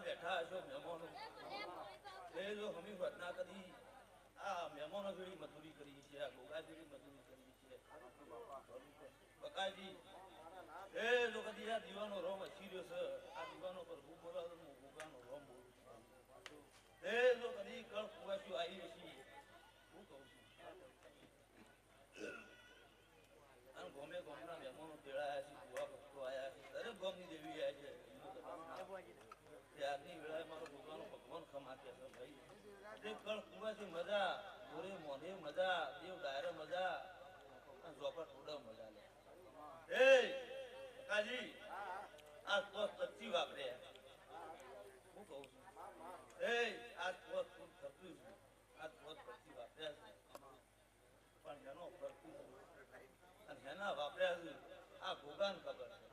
બેઠા હશો મહેમાનો એ જો હમી ઘટના કરી આ મહેમાનો જેવી મજૂરી કરી છે, આ ગોગા જેવી મજૂરી કરી છે બકાજી એ જો કદી આ દીવાનો રોમ હસી રહ્યો છે, આ દીવાનો પર હું બોલાવો હું ગોગાનો રોમ બોલું એ જો કદી કળ કુવાસી આવી હશી હું કહું છું અને ગમે ગમના મહેમાનો તેડાયા છે, કુવા ભક્તો આવ્યા છે, દરેક ગમની દેવી આવ્યા છે આજની વેળાએ મારો ગોગાનો ભગવાન ખમા કે છે ભાઈ તે કળ કુવાસી મજા ગોરે મોને મજા દેવ ડાયરે મજા અને ઝોપા થોડા મજા લે એ કાજી આ તો સચ્ચી વાપરે હું કહું છું એ આ તો તું થતું છે આ તો સચ્ચી વાપર્યા છે પણ એનો ફરતું અને એના વાપર્યા છે આ ગોગાન ખબર છે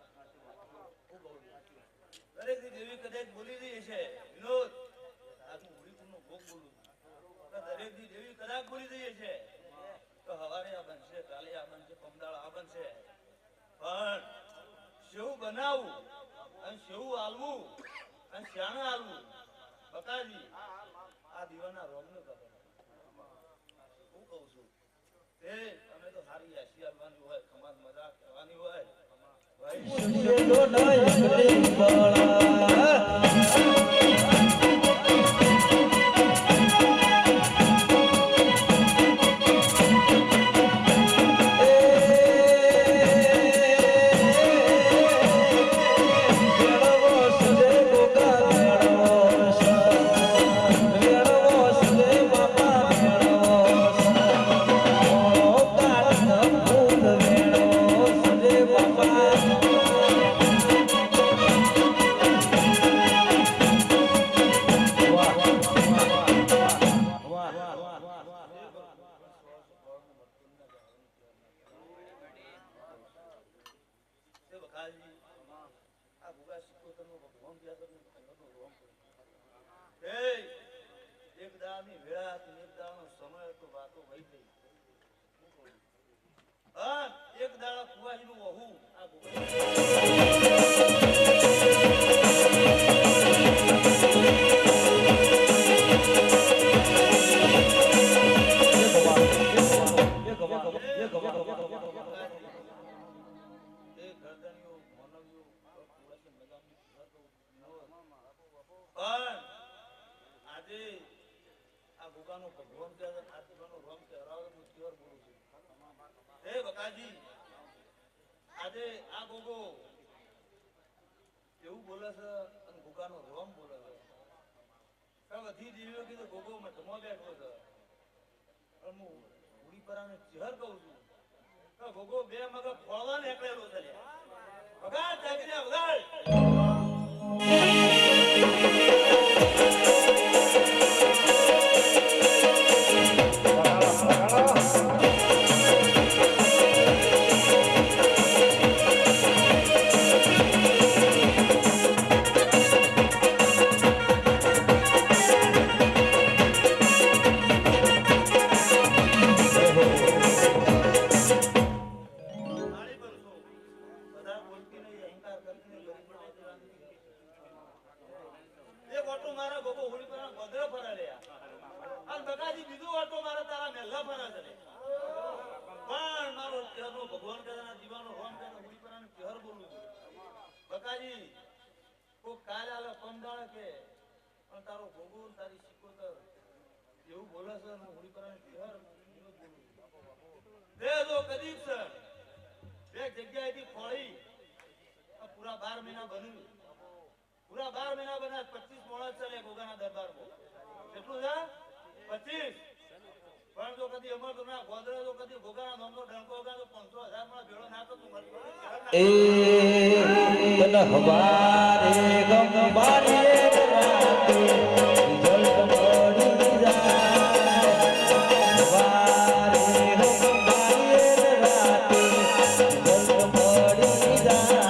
હું કહું છું દરેક દેવી કદાચ બોલી રહી છે વિનોદ આ હું હોળીપુરનો ભોગ બોલું દરેક દેવી કદાચ બોલી રહી છે તો હવારે આ બનશે કાલે આ બનશે પમદાળ આ બનશે પણ સેવું બનાવવું અને સેવું આલવું અને શાણે આલવું બકાજી આ દીવાના રોમને ખબર હું કહું છું એ તમે તો સારી આશી આપવાની હોય ખમાદ મજા કરવાની હોય એક દાડા કુવાહીનું વહુ આ આજે આ ગોગાનો ભગવાન કે આ દીવાનો રોમ કે હરાવ હું કેવર બોલું છું એ બકાજી આજે આ ગોગો એવું બોલે છે અને ગોગાનો રોમ બોલે છે બધી દેવીઓ કીધું ગોગો મેં ધમો બેઠો છે પણ હું ઉડી પરાને જહર કહું છું તો ગોગો બે મગર ફોળવા નીકળેલો છે વગાડ જાગીને વગાડ પૂરા 12 મહિના બન્યું પૂરા 12 મહિના બન્યા 25 મોણા ચાલે ગોગાના દરબારમાં કેટલું છે 25 પણ જો કદી અમર તો ના ગોદરા જો કદી ગોગાના નામનો ડંકો વગાડો 500,000 માં ભેળો નાખો તો એ તન હવારે ગંબારે રાતે જલ મળી જાય હવારે ગંબારે રાતે જલ મળી જાય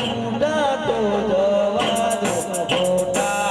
મુંડા તો જવા દો મોટા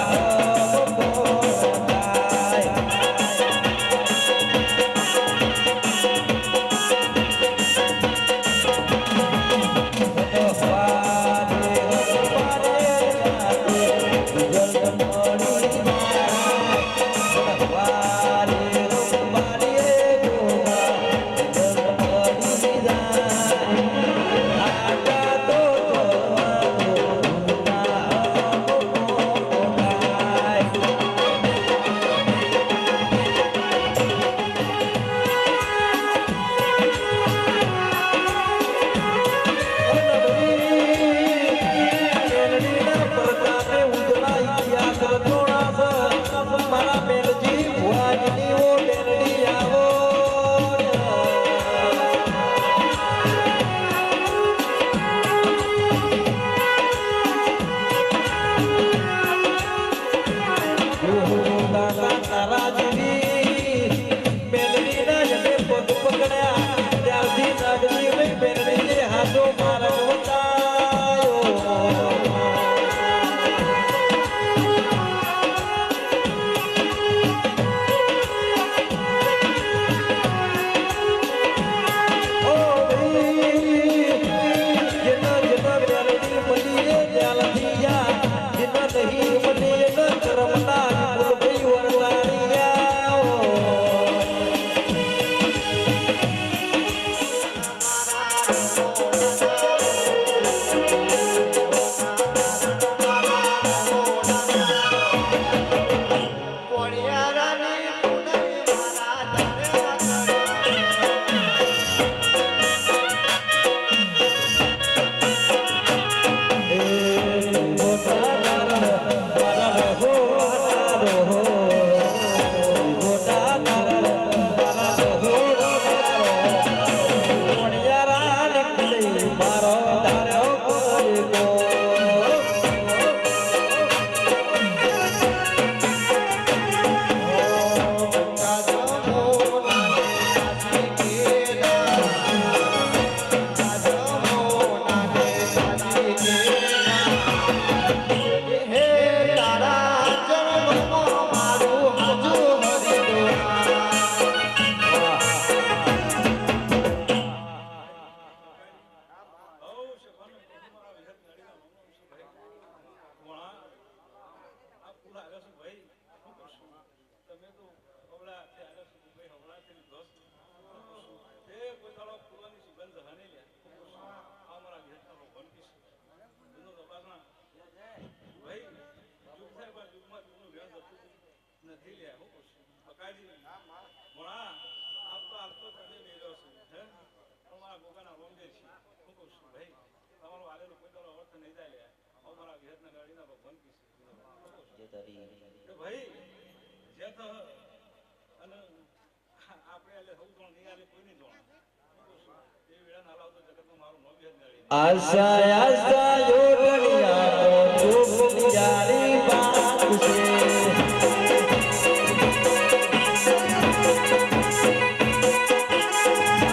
આશા આશા જોગણિયા જોગણિયારી બાત છે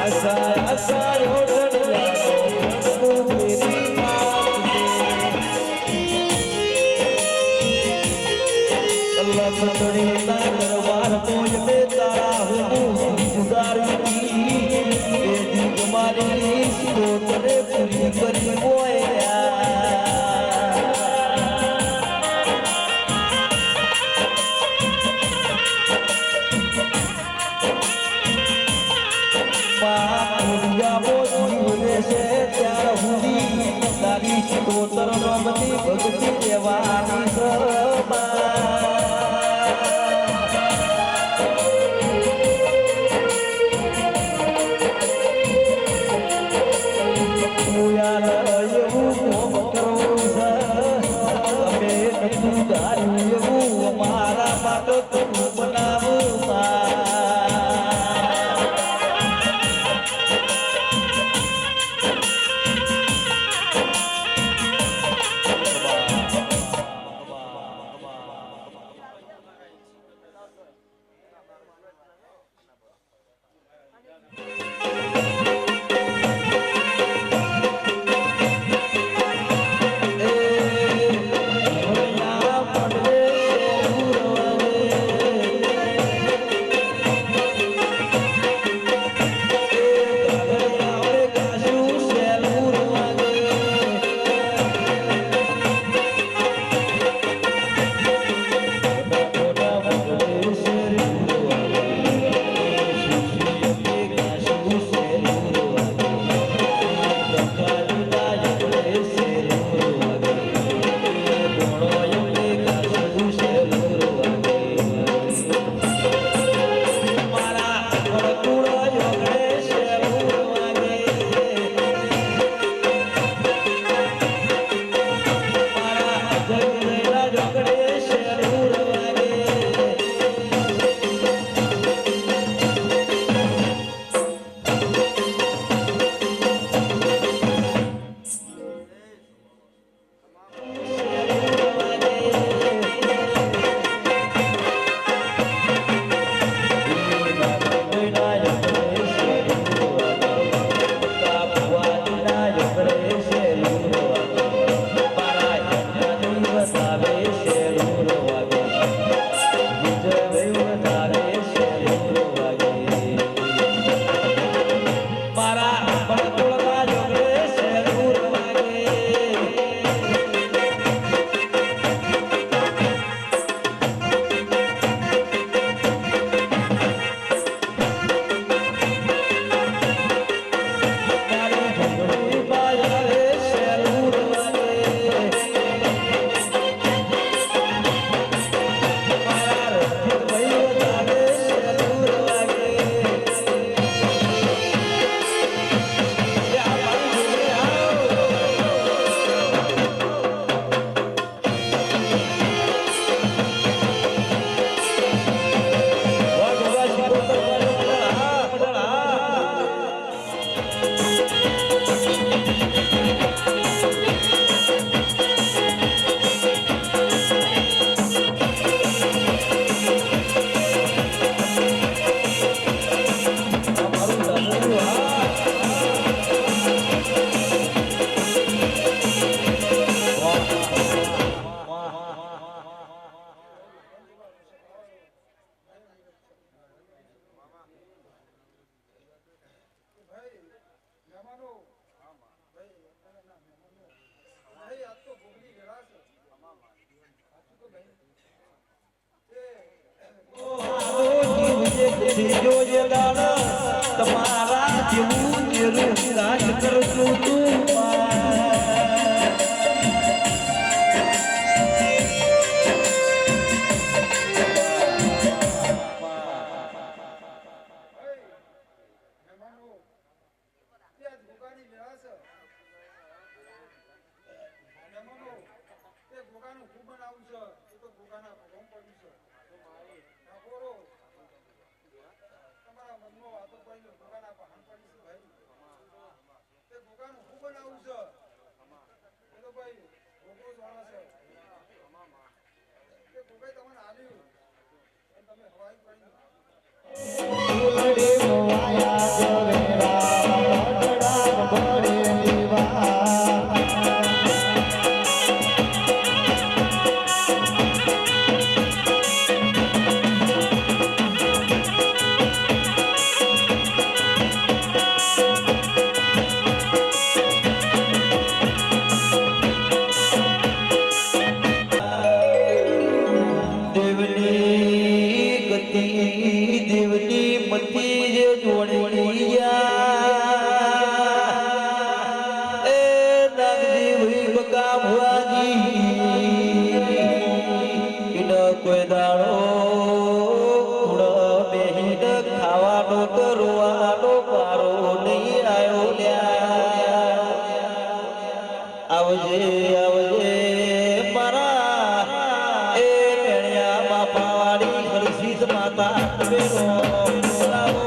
આશા આશા જોગણિયા જોગણિયારી બાત છે અલ્લાહ સદરી ના દરબાર કોઈ મે તારા હું ગુજારી મારી સ્તોત્રે પૂરી કરી તારી સ્તોત્ર નો બધી ભક્તિ દેવાની મારા માટે તું બનાવું તમારા જેવું રાજ કરશું તું ફૂલડી મોવાયા ગવેરા પટડા ભરે દીવા દેવની ગતિ દેવની મતી જે જોડી એ નાગદેવી બકા ભુવાજી ઇન કોઈ દાડો કુડ બેહીન ખાવાનો કરવાનો મારો નહીં આવ્યો લ્યા આવજે આવજે મારા એ મેણ્યા બાપાવાળી હરસીત માતા બેનો બોલાવો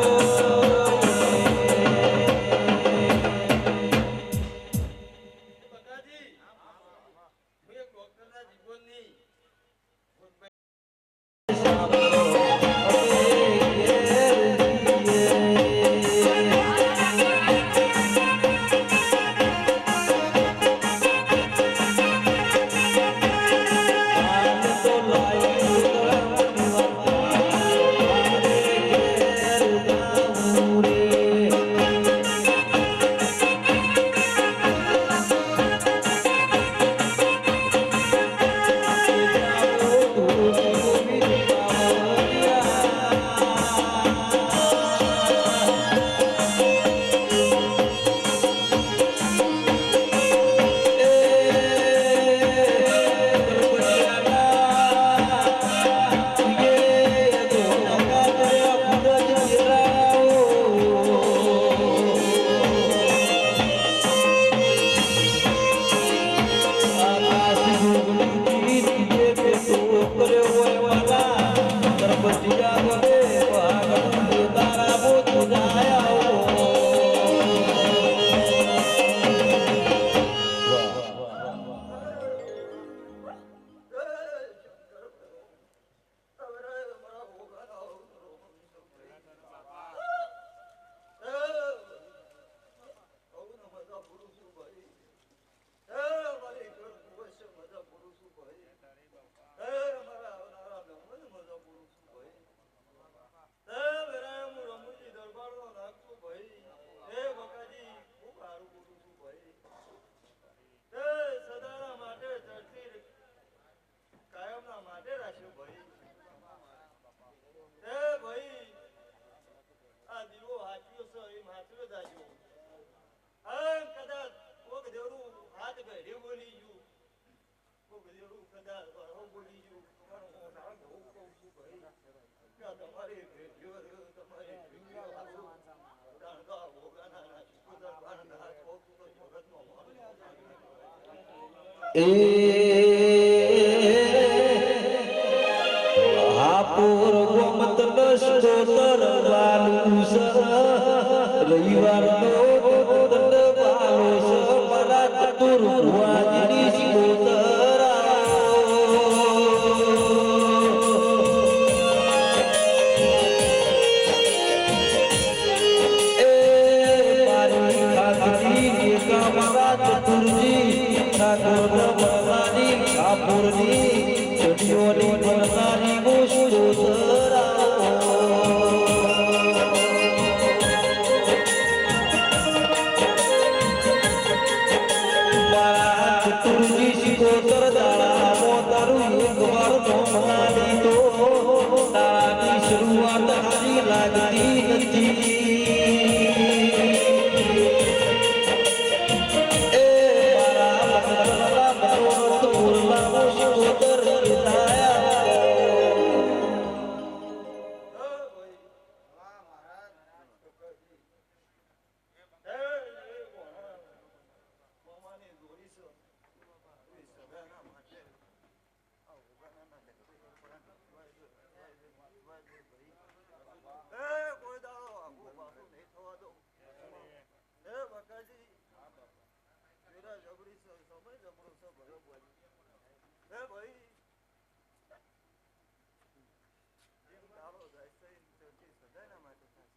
હાપુર ગોમત નસ્તો તરવાનું સ રવિવાર નો દંડવાલો સ મારા ચતુર ભુવાજીની શિકોતરાઓ એ મારી ખાતરી એકા મારા ચતુરજી ઠાકોર ભવાની હાપુરની ચડિયોની ભરનારી ગોષ્ઠો ચતુર્જી શિકોતર દાડા મોતારું એક વાર નો મનાવી તો દાડાની શરૂઆત હારી લાગતી નથી એ મારા મનોરથ બોલવાનો શિકોતર જબરી છે સમય જબરો છે બરોબર હે ભાઈ જેમ ગાળો જાય છે ચોથી સદાયના માટે થશે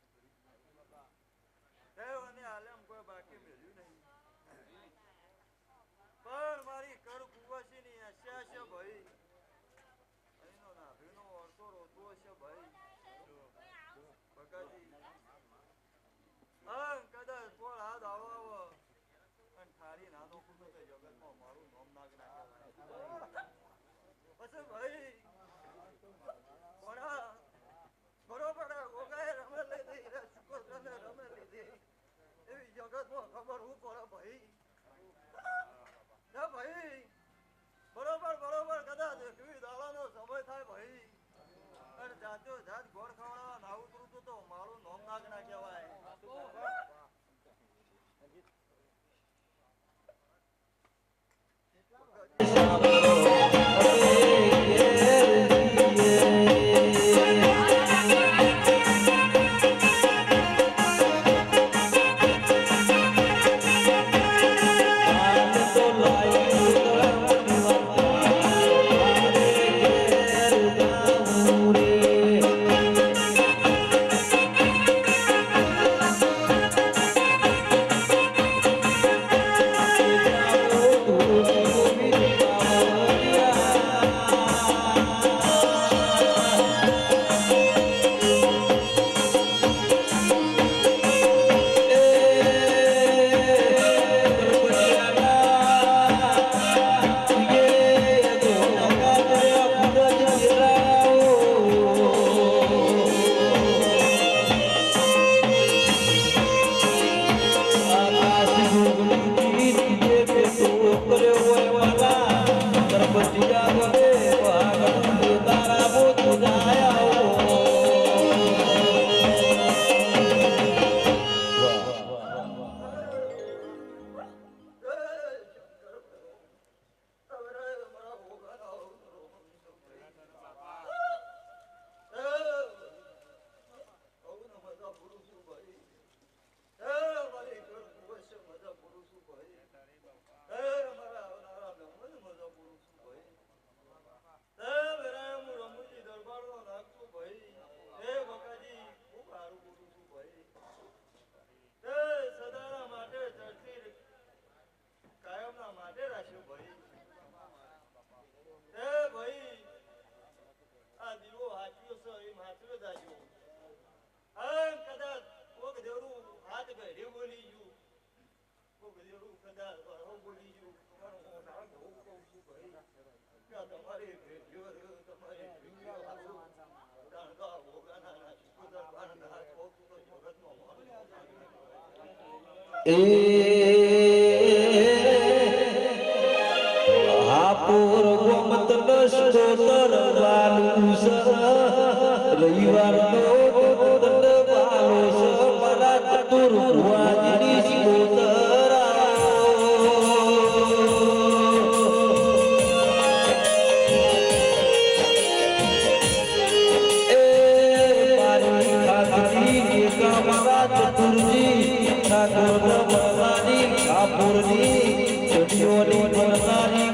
હે અને આલમ કોઈ બાકી મેલ્યું નહીં પણ મારી કર કુવાસીની આશા છે ભાઈ અહીંનો નાભીનો અડતો રોતો છે ભાઈ બગાજી હા કદાચ કોણ હાથ આવો આવો અને થારી નાનો કુટો તો જગતમાં મારું નામ નાગ નાખે પછી ભાઈ કોણા બરોબર ગોગાએ રમે લીધી શુક્રને રમે લીધી એવી જગતમાં ખબર હું પડે ભાઈ ના ભાઈ બરોબર કદાચ કેવી દાડાનો સમય થાય ભાઈ અને જાતો જાત ગોળ ખવડાવવા ના ઉતરું તો મારું નોમ નાગ ના કહેવાય આપોર ગોમત સ્તોત્ર વાલું રવિવાર નો વાલો મારા ચતુર ભુવાજીની સ્તોત્ર મારા ચતુરજી ઠાકોર ભવાની આપોરની ચડિયોની ભરનારી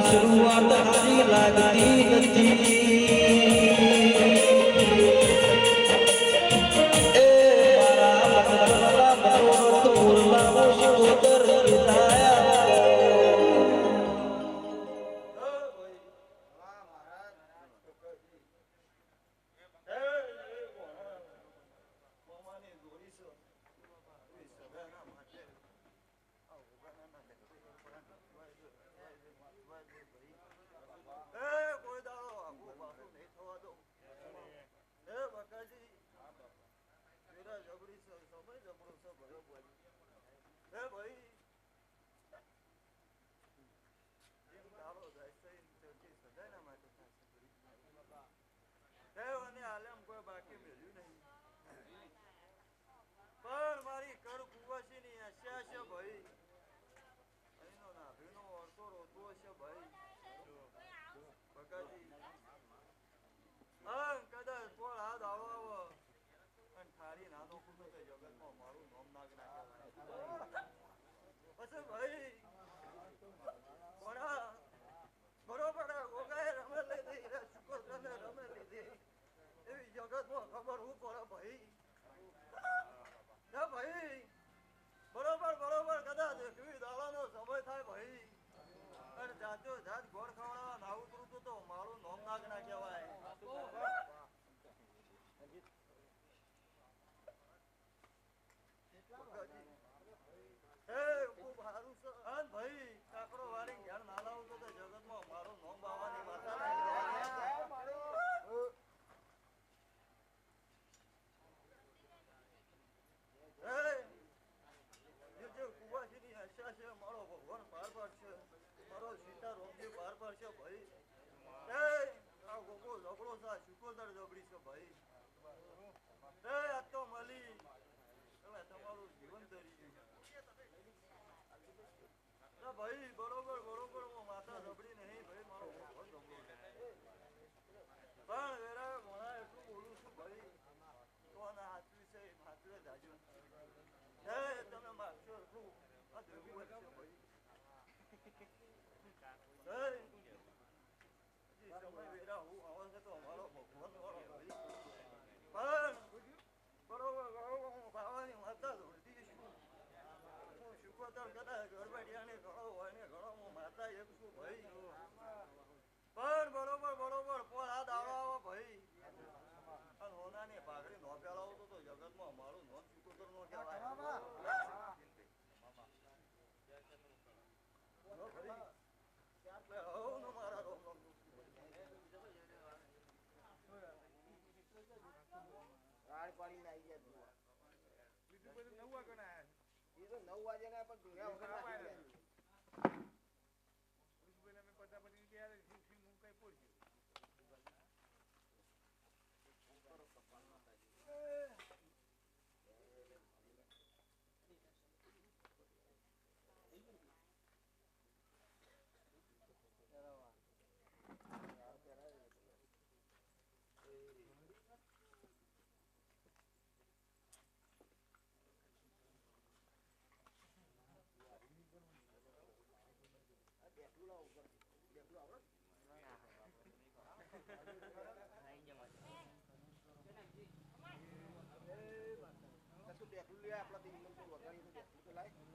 શરૂઆત હારી લાગતી નથી બાકી મેલ્યું નહીં પણ મારી કર કુવાસીની આશા છે ભાઈ ભાઈ ઘોડા બરોબર ગોગાએ રમે લીધી શુક્રને રમે લીધી એવી જગતમાં ખબર હું પડે ભાઈ ભાઈ બરોબર કદાચ એકવી દાડાનો સમય થાય ભાઈ અને જાતો જાત ગોળ ખવડાવવા ના ઉતરું તો મારું નોમ નાગ ના કહેવાય ખૂબ સારું છે અને ભાઈ કાકડો વાળી ઘેર ના લાવું તો જગતમાં મારું નોમ બાવાની માતા કુવાસીની આશા છે મારો ભગવાન પાર પાડશે મારો સીતા રોમજી પાર પાડશે ભાઈ આ ગોગો ઝઘડો છે શુકોદર ઝઘડી છે ભાઈ આ તો મળી તમે તમારું જીવન ધરી ભાઈ બરોબર હું માતા ઝઘડી નહીં ભાઈ મારો ભગવાન ઝઘડો પણ વેરા મોણા એટલું બોલું છું ભાઈ તો આના હાથવી છે હાથવે જાજુ તમે માગશો એટલું આ દેવું છે ભાઈ સમય વેરા હું આવે છે તો અમારો ભગવાન વાળો ભાઈ પણ બરોબર હું ભાવાની માતા જોડતી છું હું શુકોતર કદાચ ગરબડિયાને ઘણો હોય ને ઘણો હું માતા એક છું ભાઈ પણ બરોબર પોર આ દાડો આવો ભાઈ અને હોનાની પાઘડી નો પેલાવો તો જગતમાં મારું નોમ શુકોતર નો કહેવાય મારા રોમ પાણી ના આવી ગયા બીજું બધું 9 વાગે ના આવ્યા એ તો 9 વાગે ના પણ ધોયા વગર ના આવ્યા બીજું અમે પતાપતી ગયા હું કઈ પહોંચ્યો આપડા